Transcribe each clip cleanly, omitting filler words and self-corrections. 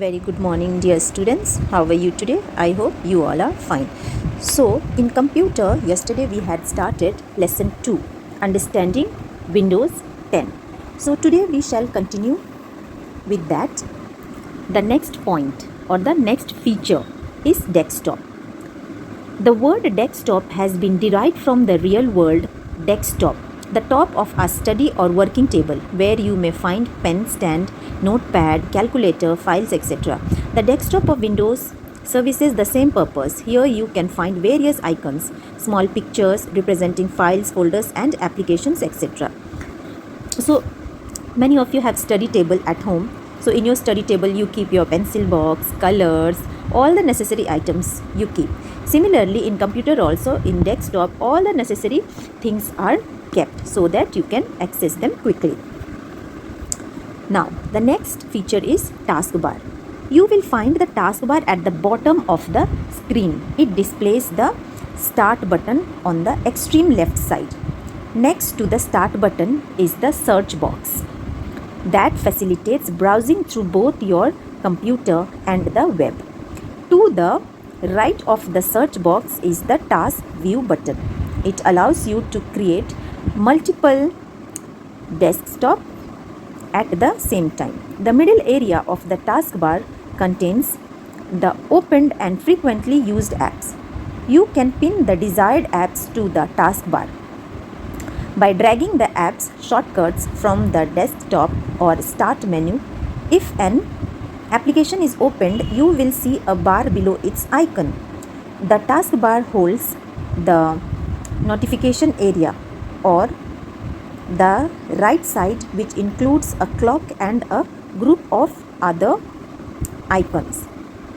Very good morning, dear students. How are you today? I hope you all are fine. So, in computer, yesterday we had started lesson 2, understanding Windows 10. So, today we shall continue with that. The next point or the next feature is desktop. The word desktop has been derived from the real world desktop, the top of a study or working table where you may find pen stand, notepad, calculator, files, etc. The desktop of Windows services the same purpose. Here you can find various icons, small pictures representing files, folders and applications, etc. So many of you have study table at home. So in your study table you keep your pencil box, colors, all the necessary items you keep. Similarly in computer also, in desktop, all the necessary things are kept so that you can access them quickly. Now the next feature is taskbar. You will find the taskbar at the bottom of the screen. It displays the start button on the extreme left side. Next to the start button is the search box that facilitates browsing through both your computer and the web. To the right of the search box is the task view button. It allows you to create multiple desktops at the same time. The middle area of the taskbar contains the opened and frequently used apps. You can pin the desired apps to the taskbar by dragging the app's shortcuts from the desktop or start menu. If an application is opened, you will see a bar below its icon. The taskbar holds the notification area or the right side, which includes a clock and a group of other icons.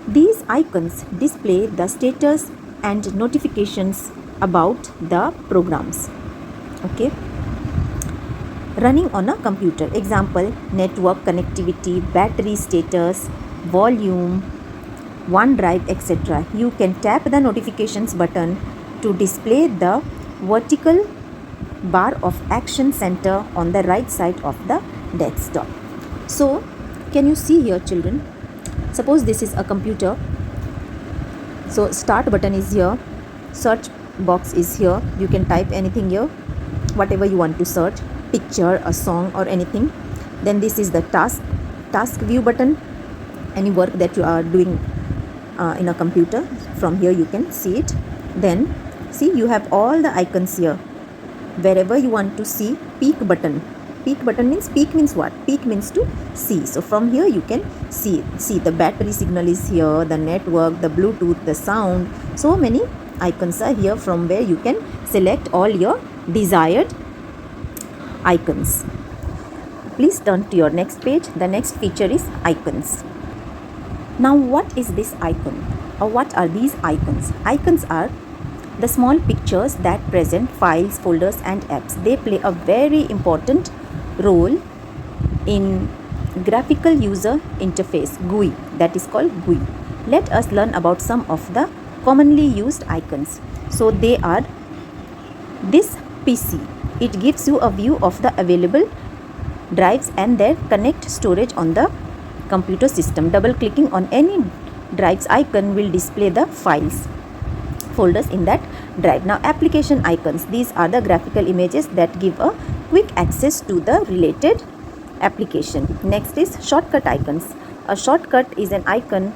These icons display the status and notifications about the programs. Okay, running on a computer. Example: network connectivity, battery status, volume, OneDrive, etc. You can tap the notifications button to display the vertical bar of action center on the right side of the desktop. So can you see here, children? Suppose this is a computer. So start button is here, search box is here. You can type anything here, whatever you want to search, picture, a song or anything. Then this is the task view button. Any work that you are doing in a computer, from here you can see it. Then see, you have all the icons here. Wherever you want to see, peek button means what? Peek means to see. So from here you can see the battery signal is here, the network, the Bluetooth, the sound. So many icons are here from where you can select all your desired icons. Please turn to your next page. The next feature is icons. Now what is this icon, or what are these icons? Icons are the small pictures that present files, folders and apps. They play a very important role in graphical user interface, GUI, that is called GUI. Let us learn about some of the commonly used icons. So they are this PC. It gives you a view of the available drives and their connect storage on the computer system. Double clicking on any drive's icon will display the files, folders in that drive. Now application icons. These are the graphical images that give a quick access to the related application. Next is shortcut icons. A shortcut is an icon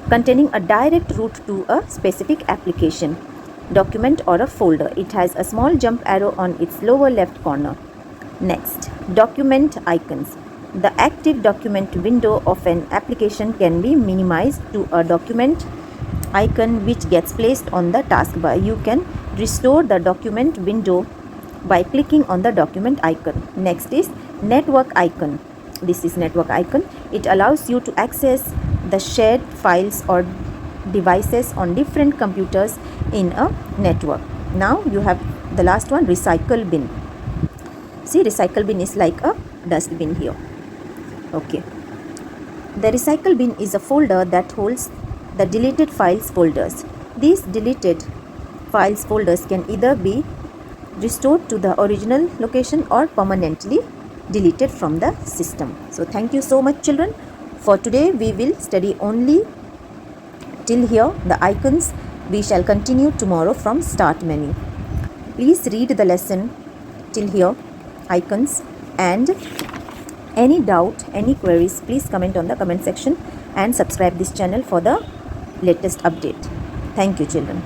containing a direct route to a specific application, document or a folder. It has a small jump arrow on its lower left corner. Next, document icons. The active document window of an application can be minimized to a document icon which gets placed on the taskbar. You can restore the document window by clicking on the document icon. Next is network icon. This is network icon. It allows you to access the shared files or devices on different computers in a network. Now you have the last one, recycle bin. See, recycle bin is like a dustbin here. Okay. The recycle bin is a folder that holds the deleted files folders. These deleted files folders can either be restored to the original location or permanently deleted from the system. So thank you so much, children, For today, we will study only till here the icons. We shall continue tomorrow from start menu. Please read the lesson till here, icons, and any doubt, any queries, please comment on the comment section and subscribe this channel for the latest update. Thank you, children.